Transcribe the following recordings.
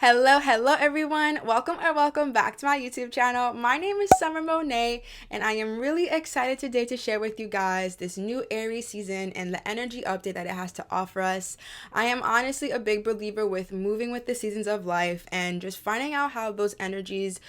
Hello everyone. Welcome back to my YouTube channel. My name is Summer Monet, and I am really excited today to share with you guys this new Aries season and the energy update that it has to offer us. I am honestly a big believer with moving with the seasons of life and just finding out how those energies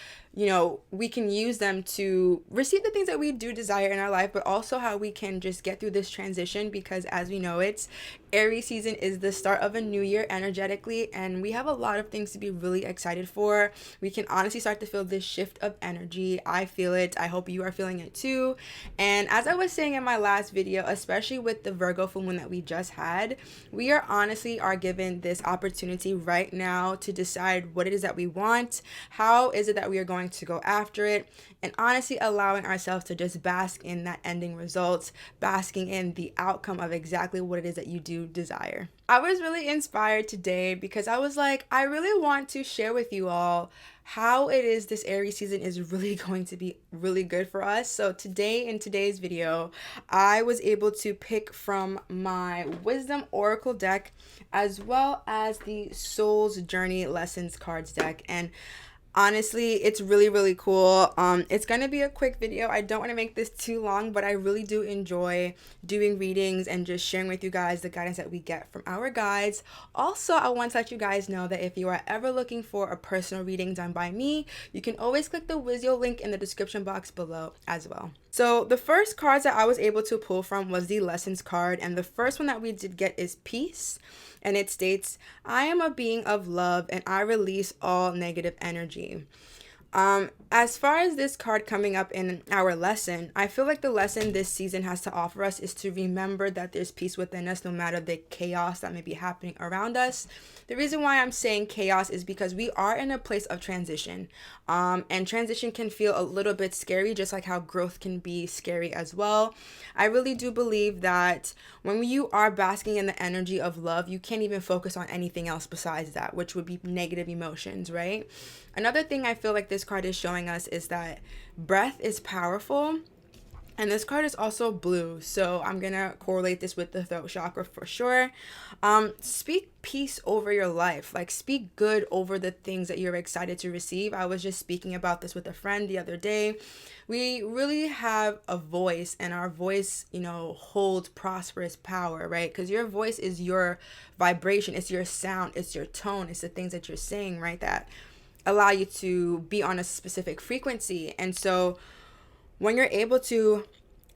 we can use them to receive the things that we do desire in our life, but also how we can just get through this transition because as we know, it's Aries season is the start of a new year energetically, and we have a lot of things to be really excited for. We can honestly start to feel this shift of energy. I feel it. I hope you are feeling it too. And as I was saying in my last video, especially with the Virgo full moon that we just had, we are given this opportunity right now to decide what it is that we want, how is it that we are going to go after it, and honestly allowing ourselves to just bask in that ending results, basking in the outcome of exactly what it is that you do desire. I was really inspired today because I was like, I really want to share with you all how it is this Aries season is really going to be really good for us. So today, in today's video, I was able to pick from my Wisdom Oracle deck as well as the Soul's Journey Lessons cards deck, and honestly, it's really cool. It's gonna be a quick video. I don't want to make this too long, but I really do enjoy doing readings and just sharing with you guys the guidance that we get from our guides. Also, I want to let you guys know that if you are ever looking for a personal reading done by me, you can always click the Wizio link in the description box below as well. So the first cards that I was able to pull from was the Lessons card, and the first one that we did get is Peace. And it states, I am a being of love and I release all negative energy. As far as this card coming up in our lesson, I feel like the lesson this season has to offer us is to remember that there's peace within us no matter the chaos that may be happening around us. The reason why I'm saying chaos is because we are in a place of transition. And transition can feel a little bit scary, just like how growth can be scary as well. I really do believe that when you are basking in the energy of love, you can't even focus on anything else besides that, which would be negative emotions, right? Another thing I feel like this card is showing us is that breath is powerful. And this card is also blue, so I'm going to correlate this with the throat chakra for sure. Speak peace over your life. Like, speak good over the things that you're excited to receive. I was just speaking about this with a friend the other day. We really have a voice, and our voice, holds prosperous power, right? Because your voice is your vibration. It's your sound. It's your tone. It's the things that you're saying, right? That allow you to be on a specific frequency. And so when you're able to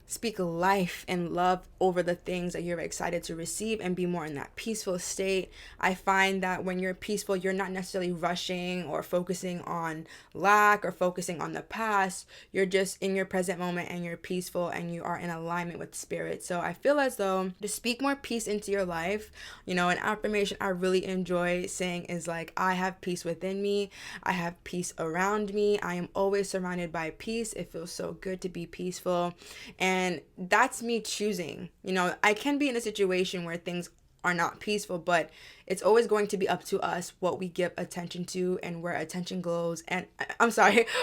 speak life and love over the things that you're excited to receive and be more in that peaceful state, I find that when you're peaceful, you're not necessarily rushing or focusing on lack or focusing on the past. You're just in your present moment and you're peaceful and you are in alignment with spirit. So I feel as though to speak more peace into your life, an affirmation I really enjoy saying is like, I have peace within me. I have peace around me. I am always surrounded by peace. It feels so good to be peaceful. And that's me choosing. I can be in a situation where things are not peaceful, but it's always going to be up to us what we give attention to, and where attention goes, and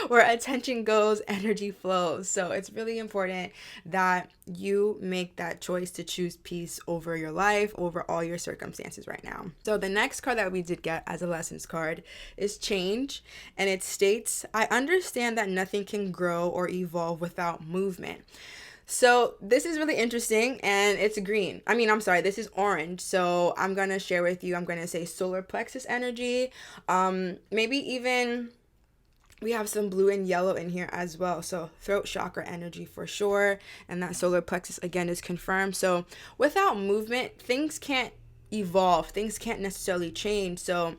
where attention goes, energy flows. So it's really important that you make that choice to choose peace over your life, over all your circumstances right now. So the next card that we did get as a lessons card is Change, and it states, I understand that nothing can grow or evolve without movement. So this is really interesting, and it's green. This is orange. So I'm going to share with you, I'm going to say solar plexus energy. Maybe even we have some blue and yellow in here as well. So throat chakra energy for sure. And that solar plexus again is confirmed. So without movement, things can't evolve. Things can't necessarily change. So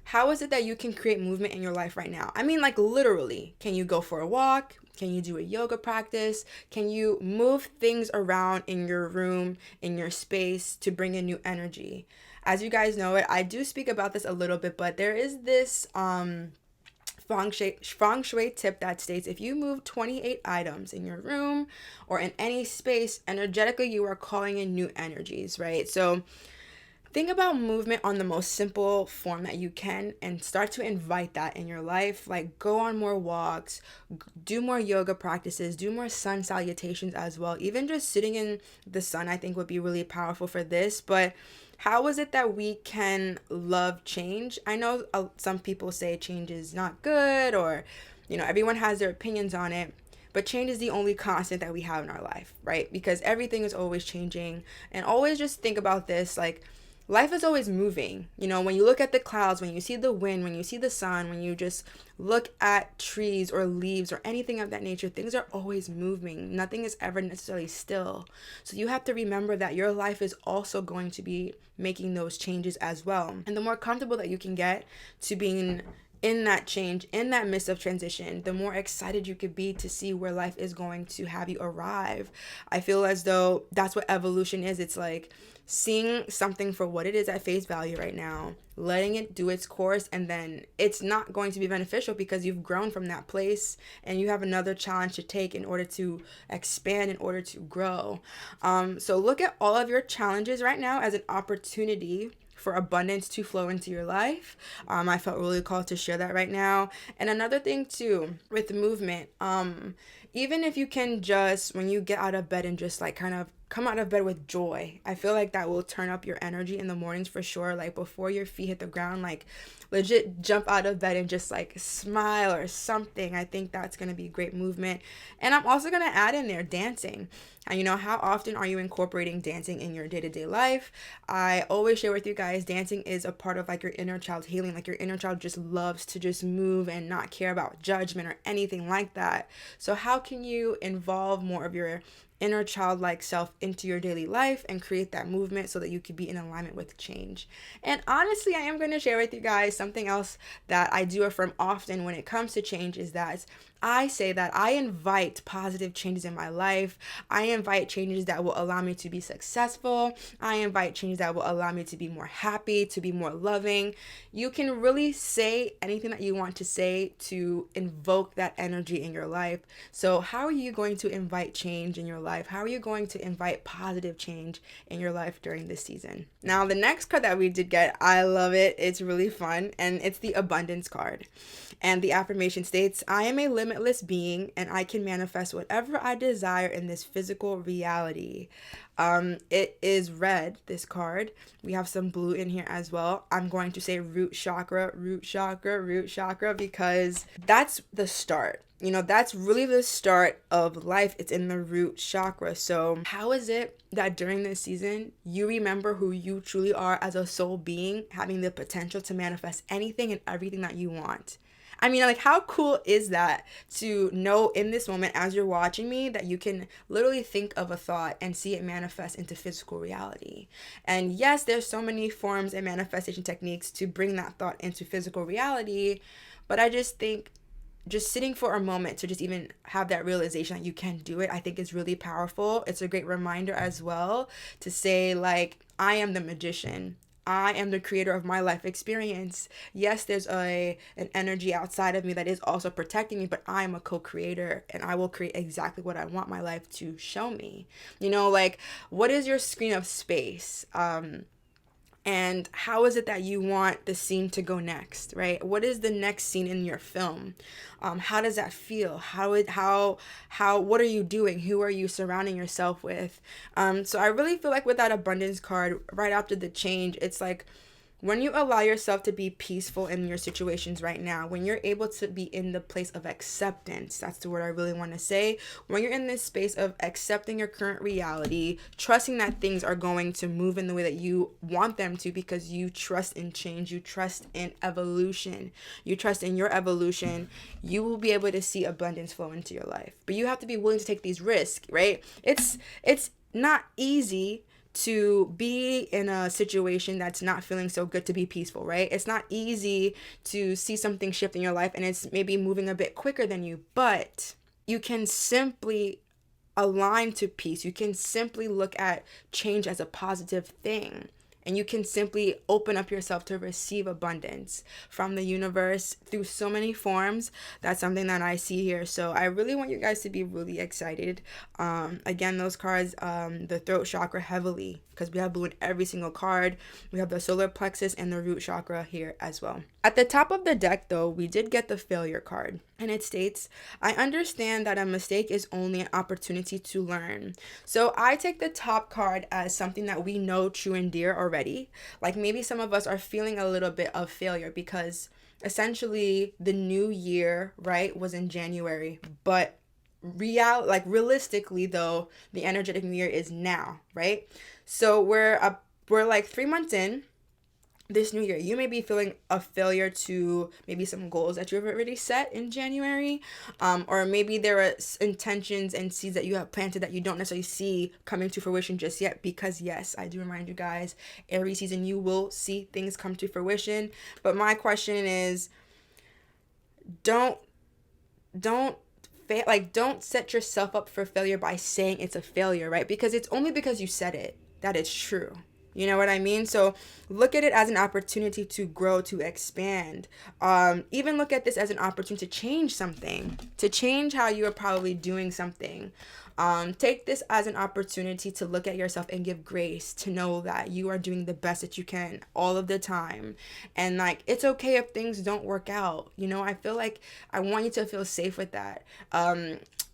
how is it that you can create movement in your life right now? Like literally, can you go for a walk? Can you do a yoga practice? Can you move things around in your room, in your space to bring in new energy? As you guys know it, I do speak about this a little bit, but there is this feng shui tip that states if you move 28 items in your room or in any space, energetically you are calling in new energies, right? So think about movement on the most simple form that you can and start to invite that in your life. Like, go on more walks, do more yoga practices, do more sun salutations as well. Even just sitting in the sun, I think would be really powerful for this. But How is it that we can love change? I know some people say change is not good, or, everyone has their opinions on it. But change is the only constant that we have in our life, right? Because everything is always changing. And always just think about this, like, life is always moving. When you look at the clouds, when you see the wind, when you see the sun, when you just look at trees or leaves or anything of that nature, things are always moving. Nothing is ever necessarily still. So you have to remember that your life is also going to be making those changes as well. And the more comfortable that you can get to being in that change, in that midst of transition, the more excited you could be to see where life is going to have you arrive. I feel as though that's what evolution is. It's like seeing something for what it is at face value right now, letting it do its course, and then it's not going to be beneficial because you've grown from that place and you have another challenge to take in order to expand, in order to grow. So look at all of your challenges right now as an opportunity for abundance to flow into your life. I felt really called to share that right now. And another thing too, with movement, even if you can just, when you get out of bed and just like kind of come out of bed with joy, I feel like that will turn up your energy in the mornings for sure. Like before your feet hit the ground, like legit jump out of bed and just like smile or something. I think that's going to be great movement. And I'm also going to add in there dancing. And how often are you incorporating dancing in your day-to-day life? I always share with you guys, dancing is a part of like your inner child healing. Like your inner child just loves to just move and not care about judgment or anything like that. So how can you involve more of your inner childlike self into your daily life and create that movement so that you can be in alignment with change? And honestly, I am going to share with you guys something else that I do affirm often when it comes to change, is that I say that I invite positive changes in my life. I invite changes that will allow me to be successful. I invite changes that will allow me to be more happy, to be more loving. You can really say anything that you want to say to invoke that energy in your life. So how are you going to invite change in your life? How are you going to invite positive change in your life during this season? Now, the next card that we did get, I love it. It's really fun, and it's the abundance card. And the affirmation states, I am a limitless being and I can manifest whatever I desire in this physical reality. It is red, this card. We have some blue in here as well. I'm going to say root chakra, root chakra, root chakra, because that's the start. That's really the start of life. It's in the root chakra. So how is it that during this season, you remember who you truly are as a soul being, having the potential to manifest anything and everything that you want? I mean, like, how cool is that to know in this moment as you're watching me that you can literally think of a thought and see it manifest into physical reality? And yes, there's so many forms and manifestation techniques to bring that thought into physical reality, but I just think just sitting for a moment to just even have that realization that you can do it, I think is really powerful. It's a great reminder as well to say, like, I am the magician. I am the creator of my life experience. Yes, there's an energy outside of me that is also protecting me, but I am a co-creator and I will create exactly what I want my life to show me. Like, what is your screen of space? And how is it that you want the scene to go next, right? What is the next scene in your film? How does that feel? What are you doing? Who are you surrounding yourself with? So I really feel like with that abundance card, right after the change, it's like, when you allow yourself to be peaceful in your situations right now, when you're able to be in the place of acceptance, that's the word I really want to say. When you're in this space of accepting your current reality, trusting that things are going to move in the way that you want them to because you trust in change, you trust in evolution, you trust in your evolution, you will be able to see abundance flow into your life. But you have to be willing to take these risks, right? It's not easy to be in a situation that's not feeling so good to be peaceful, right? It's not easy to see something shift in your life and it's maybe moving a bit quicker than you, but you can simply align to peace. You can simply look at change as a positive thing. And you can simply open up yourself to receive abundance from the universe through so many forms. That's something that I see here. So I really want you guys to be really excited. Again, those cards, the throat chakra heavily, because we have blue in every single card. We have the solar plexus and the root chakra here as well. At the top of the deck, though, we did get the failure card, and it states, I understand that a mistake is only an opportunity to learn. So I take the top card as something that we know true and dear already. Like maybe some of us are feeling a little bit of failure because essentially the new year, right, was in January, but realistically though, the energetic new year is now, right? So we're like 3 months in this new year. You may be feeling a failure to maybe some goals that you've already set in January, or maybe there are intentions and seeds that you have planted that you don't necessarily see coming to fruition just yet, because yes, I do remind you guys, Aries season, you will see things come to fruition. But my question is, don't don't don't set yourself up for failure by saying it's a failure, right? Because it's only because you said it that it's true. You know what I mean? So look at it as an opportunity to grow, to expand. Even look at this as an opportunity to change something, to change how you are probably doing something. Take this as an opportunity to look at yourself and give grace, to know that you are doing the best that you can all of the time. And like, it's okay if things don't work out. You know, I feel like I want you to feel safe with that.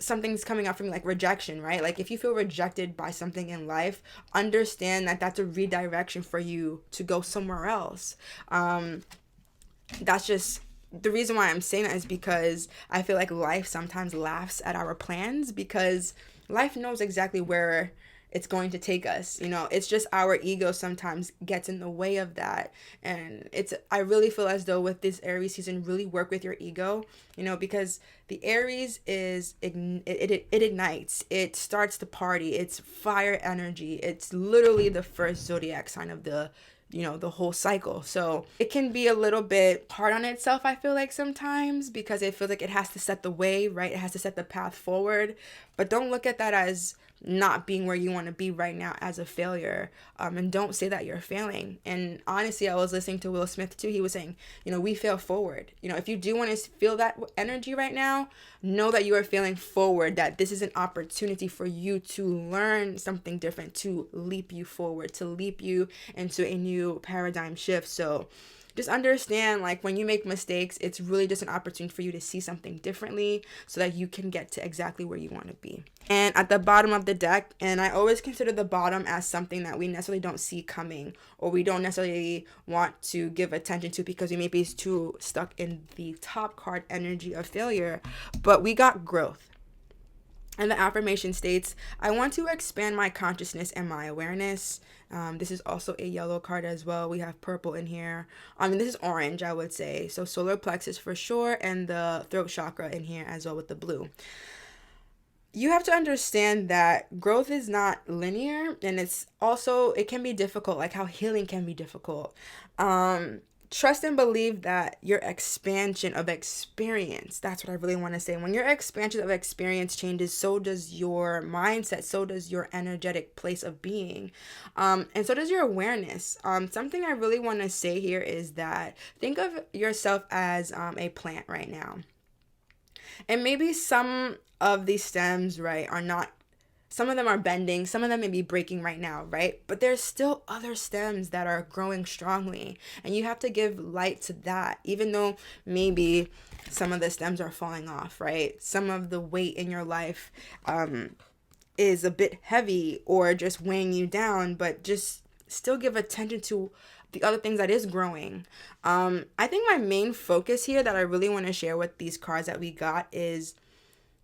Something's coming up from like rejection, right? Like if you feel rejected by something in life, understand that that's a redirection for you to go somewhere else. That's just the reason why I'm saying that, is because I feel like life sometimes laughs at our plans, because life knows exactly where it's going to take us. You know, it's just our ego sometimes gets in the way of that. And I really feel as though with this Aries season, really work with your ego, you know, because the Aries it ignites, it starts the party, it's fire energy. It's literally the first zodiac sign of the whole cycle. So it can be a little bit hard on itself, I feel like sometimes, because it feels like it has to set the way, right? It has to set the path forward. But don't look at that as not being where you want to be right now as a failure. And don't say that you're failing. And honestly, I was listening to Will Smith too. He was saying, you know, we fail forward. You know, if you do want to feel that energy right now, know that you are failing forward, that this is an opportunity for you to learn something different, to leap you forward, to leap you into a new paradigm shift. So just understand, like, when you make mistakes, it's really just an opportunity for you to see something differently so that you can get to exactly where you want to be. And at the bottom of the deck, and I always consider the bottom as something that we necessarily don't see coming, or we don't necessarily want to give attention to because we may be too stuck in the top card energy of failure, but we got growth. And the affirmation states, I want to expand my consciousness and my awareness. This is also a yellow card as well. We have purple in here. This is orange, I would say. So solar plexus for sure, and the throat chakra in here as well with the blue. You have to understand that growth is not linear, and it can be difficult, like how healing can be difficult. Trust and believe that your expansion of experience, that's what I really want to say. When your expansion of experience changes, so does your mindset, so does your energetic place of being, and so does your awareness. Something I really want to say here is that think of yourself as a plant right now. And maybe some of these stems, right, are not, some of them are bending, some of them may be breaking right now, right? But there's still other stems that are growing strongly. And you have to give light to that, even though maybe some of the stems are falling off, right? Some of the weight in your life is a bit heavy or just weighing you down, but just still give attention to the other things that is growing. I think my main focus here that I really want to share with these cards that we got is,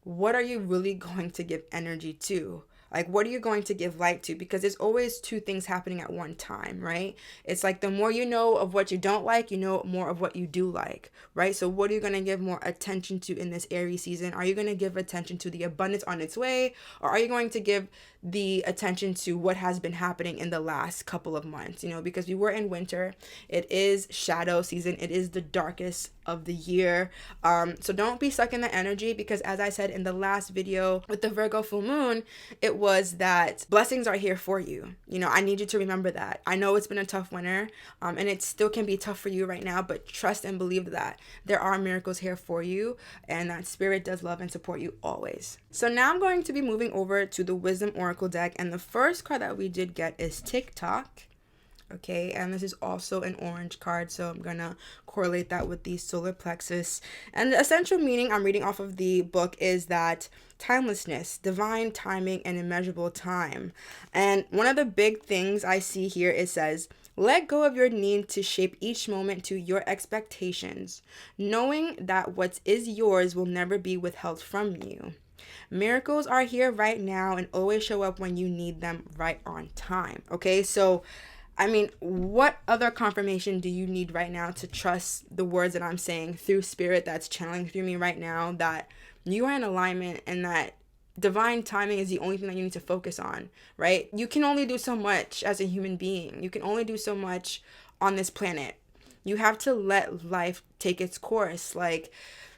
what are you really going to give energy to? Like, what are you going to give light to? Because there's always two things happening at one time, right? It's like the more you know of what you don't like, you know more of what you do like, right? So what are you going to give more attention to in this Aries season? Are you going to give attention to the abundance on its way? Or are you going to give the attention to what has been happening in the last couple of months? You know, because we were in winter. It is shadow season. It is the darkest of the year. So don't be stuck in the energy, because as I said in the last video with the Virgo full moon, it was that blessings are here for you. You know, I need you to remember that. I know it's been a tough winter, and it still can be tough for you right now, but trust and believe that there are miracles here for you, and that spirit does love and support you always. So now I'm going to be moving over to the Wisdom Oracle deck, and the first card that we did get is TikTok. Okay, and this is also an orange card, so I'm gonna correlate that with the solar plexus. And the essential meaning I'm reading off of the book is that timelessness, divine timing, and immeasurable time. And one of the big things I see here, it says, let go of your need to shape each moment to your expectations, knowing that what is yours will never be withheld from you. Miracles are here right now and always show up when you need them, right on time. Okay, so I mean, what other confirmation do you need right now to trust the words that I'm saying through spirit that's channeling through me right now, that you are in alignment and that divine timing is the only thing that you need to focus on, right? You can only do so much as a human being. You can only do so much on this planet. You have to let life take its course. Like,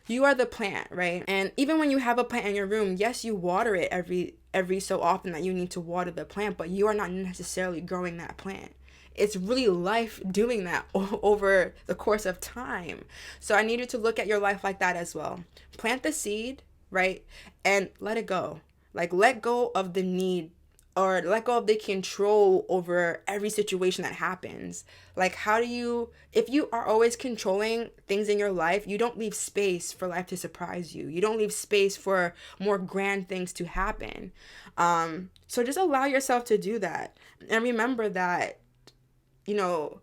you are the plant, right? And even when you have a plant in your room, yes, you water it every so often that you need to water the plant, but you are not necessarily growing that plant. It's really life doing that over the course of time. So I need you to look at your life like that as well. Plant the seed, right? And let it go. Like, let go of the need, or let go of the control over every situation that happens. Like, how do you, if you are always controlling things in your life, you don't leave space for life to surprise you. You don't leave space for more grand things to happen. So just allow yourself to do that. And remember that, you know,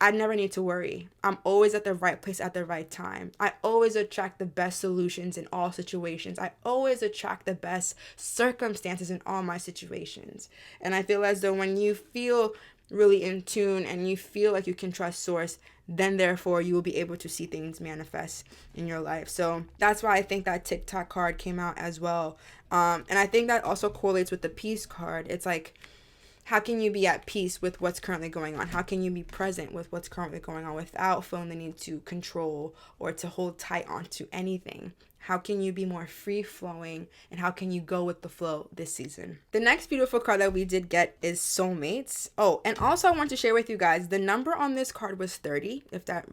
I never need to worry. I'm always at the right place at the right time. I always attract the best solutions in all situations. I always attract the best circumstances in all my situations. And I feel as though when you feel really in tune and you feel like you can trust source, then therefore you will be able to see things manifest in your life. So that's why I think that TikTok card came out as well. And I think that also correlates with the peace card. It's like, how can you be at peace with what's currently going on? How can you be present with what's currently going on without feeling the need to control or to hold tight onto anything? How can you be more free flowing, and how can you go with the flow this season? The next beautiful card that we did get is soulmates. Oh, and also I want to share with you guys, the number on this card was 30, if that,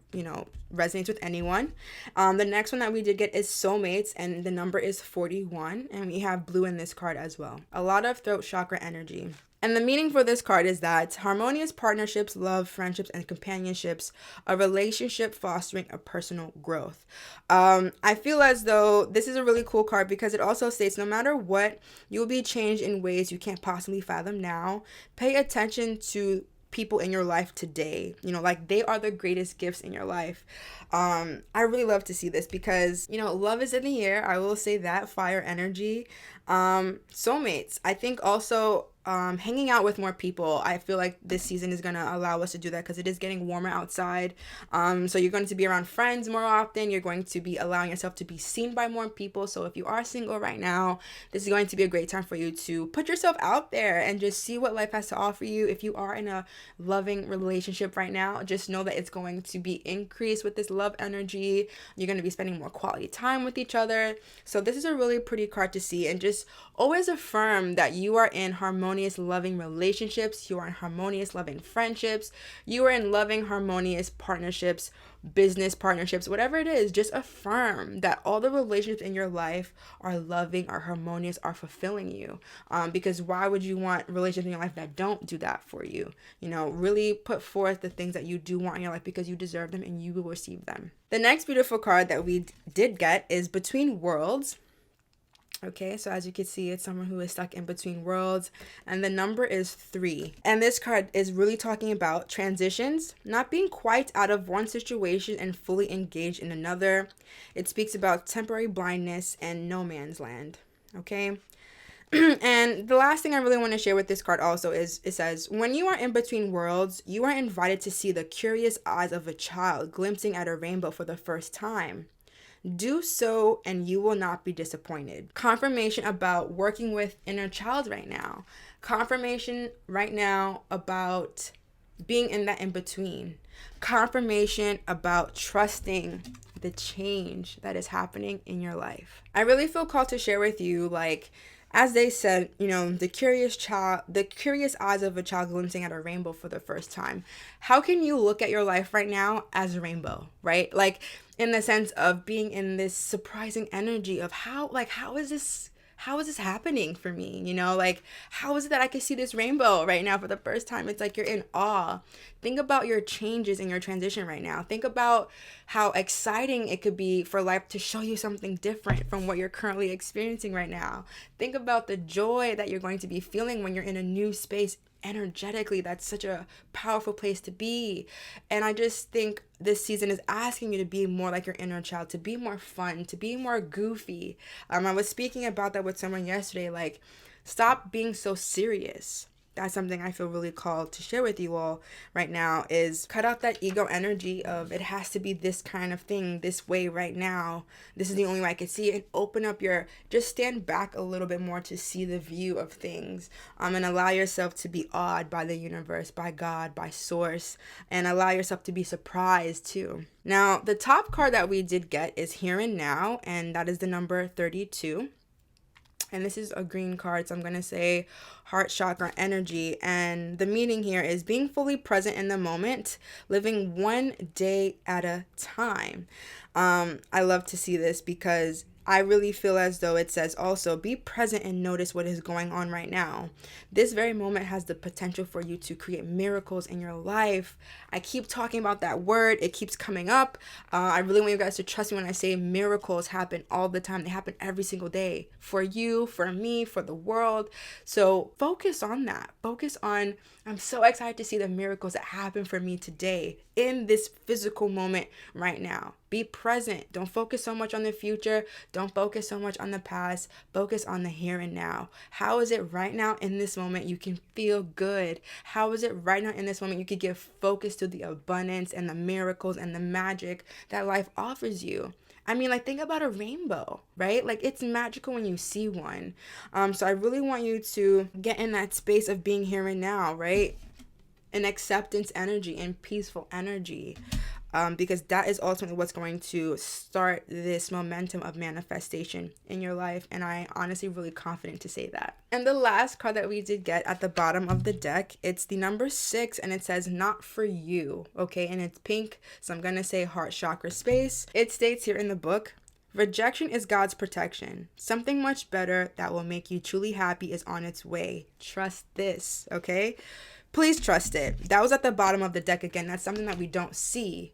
resonates with anyone. The next one that we did get is soulmates, and the number is 41, and we have blue in this card as well. A lot of throat chakra energy. And the meaning for this card is that harmonious partnerships, love, friendships, and companionships, a relationship fostering a personal growth. I feel as though this is a really cool card because it also states no matter what, you will be changed in ways you can't possibly fathom now. Pay attention to people in your life today, like they are the greatest gifts in your life. I really love to see this because, love is in the air. I will say that, fire energy. Soulmates. I think also hanging out with more people. I feel like this season is going to allow us to do that because it is getting warmer outside. So you're going to be around friends more often. You're going to be allowing yourself to be seen by more people. So if you are single right now, this is going to be a great time for you to put yourself out there and just see what life has to offer you. If you are in a loving relationship right now, just know that it's going to be increased with this love energy. You're going to be spending more quality time with each other. So this is a really pretty card to see, and just always affirm that you are in harmonious, loving relationships. You are in harmonious, loving friendships. You are in loving, harmonious partnerships, business partnerships, whatever it is. Just affirm that all the relationships in your life are loving, are harmonious, are fulfilling you. Because why would you want relationships in your life that don't do that for you? Really put forth the things that you do want in your life because you deserve them and you will receive them. The next beautiful card that we did get is Between Worlds. Okay, so as you can see, it's someone who is stuck in between worlds, and the number is 3. And this card is really talking about transitions, not being quite out of one situation and fully engaged in another. It speaks about temporary blindness and no man's land. Okay. And the last thing I really want to share with this card also is it says, when you are in between worlds, you are invited to see the curious eyes of a child glimpsing at a rainbow for the first time. Do so and you will not be disappointed. Confirmation about working with inner child right now. Confirmation right now about being in that in between. Confirmation about trusting the change that is happening in your life. I really feel called to share with you, like, as they said, the curious eyes of a child glimpsing at a rainbow for the first time. How can you look at your life right now as a rainbow, right? Like, in the sense of being in this surprising energy of how is this how is this happening for me? You know, like, how is it that I can see this rainbow right now for the first time? It's like you're in awe. Think about your changes in your transition right now. Think about how exciting it could be for life to show you something different from what you're currently experiencing right now. Think about the joy that you're going to be feeling when you're in a new space energetically. That's such a powerful place to be. And I just think this season is asking you to be more like your inner child, to be more fun, to be more goofy. I was speaking about that with someone yesterday, like, stop being so serious. That's something I feel really called to share with you all right now, is cut out that ego energy of it has to be this kind of thing this way right now. This is the only way I can see it, and open up just stand back a little bit more to see the view of things, and allow yourself to be awed by the universe, by God, by source, and allow yourself to be surprised too. Now, the top card that we did get is Here and Now, and that is the number 32. And this is a green card, so I'm going to say heart chakra energy. And the meaning here is being fully present in the moment, living one day at a time. I love to see this because I really feel as though it says also be present and notice what is going on right now. This very moment has the potential for you to create miracles in your life. I keep talking about that word. It keeps coming up. I really want you guys to trust me when I say miracles happen all the time. They happen every single day for you, for me, for the world. So focus on that. Focus on, I'm so excited to see the miracles that happen for me today in this physical moment right now. Be present. Don't focus so much on the future. Don't focus so much on the past. Focus on the here and now. How is it right now in this moment you can feel good? How is it right now in this moment you can give focus to the abundance and the miracles and the magic that life offers you? I mean, like, think about a rainbow, right? Like, it's magical when you see one. So I really want you to get in that space of being here and now, right? An acceptance energy and peaceful energy. Because that is ultimately what's going to start this momentum of manifestation in your life. And I honestly really confident to say that. And the last card that we did get at the bottom of the deck, it's the number 6, and it says not for you. Okay, and it's pink, so I'm gonna say heart chakra space. It states here in the book, rejection is God's protection. Something much better that will make you truly happy is on its way. Trust this, okay? Please trust it. That was at the bottom of the deck again. That's something that we don't see.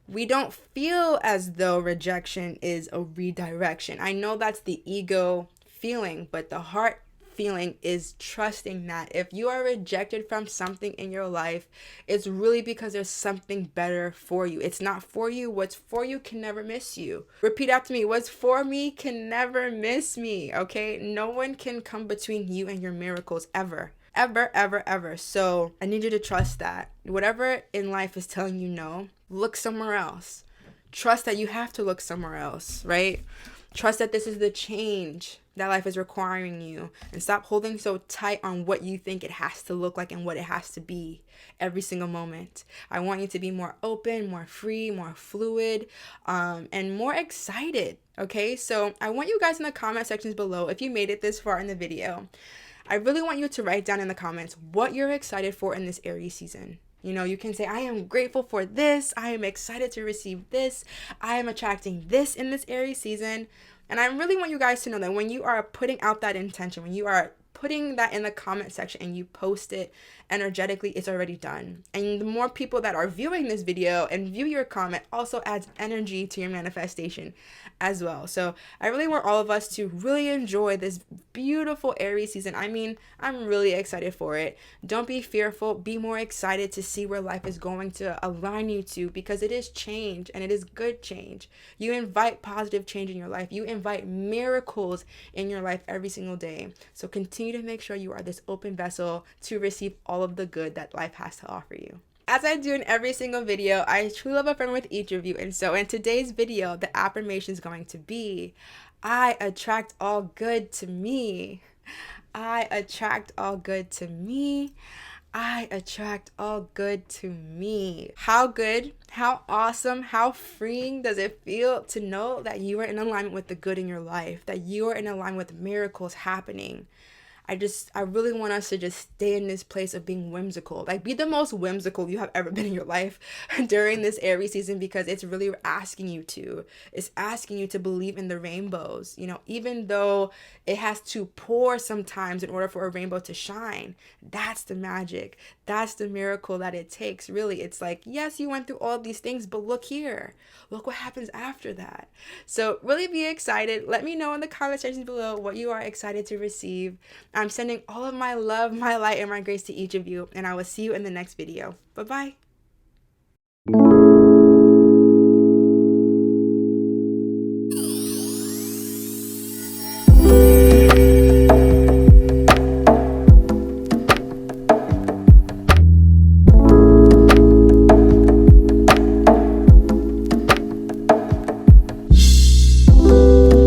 We don't feel as though rejection is a redirection. I know that's the ego feeling, but the heart feeling is trusting that if you are rejected from something in your life, it's really because there's something better for you. It's not for you. What's for you can never miss you. Repeat after me. What's for me can never miss me, okay? No one can come between you and your miracles ever. Ever, ever, ever. So I need you to trust that. Whatever in life is telling you no, look somewhere else. Trust that you have to look somewhere else, right? Trust that this is the change that life is requiring you, and stop holding so tight on what you think it has to look like and what it has to be every single moment. I want you to be more open, more free, more fluid, and more excited, okay? So I want you guys in the comment sections below, if you made it this far in the video, I really want you to write down in the comments what you're excited for in this Aries season. You know, you can say, I am grateful for this. I am excited to receive this. I am attracting this in this Aries season. And I really want you guys to know that when you are putting out that intention, when you are putting that in the comment section and you post it energetically, it's already done. And the more people that are viewing this video and view your comment also adds energy to your manifestation as well. So I really want all of us to really enjoy this beautiful Aries season. I mean, I'm really excited for it. Don't be fearful. Be more excited to see where life is going to align you to, because it is change, and it is good change. You invite positive change in your life. You invite miracles in your life every single day. So continue to make sure you are this open vessel to receive all of the good that life has to offer you. As I do in every single video, I truly love affirming with each of you. And so in today's video, the affirmation is going to be, I attract all good to me. I attract all good to me. I attract all good to me. How good, how awesome, how freeing does it feel to know that you are in alignment with the good in your life, that you are in alignment with miracles happening? I really want us to just stay in this place of being whimsical. Like, be the most whimsical you have ever been in your life during this Aries season, because it's really asking you to. It's asking you to believe in the rainbows. You know, even though it has to pour sometimes in order for a rainbow to shine. That's the magic. That's the miracle that it takes, really. It's like, yes, you went through all these things, but look here. Look what happens after that. So really be excited. Let me know in the comment section below what you are excited to receive. I'm sending all of my love, my light, and my grace to each of you, and I will see you in the next video. Bye-bye.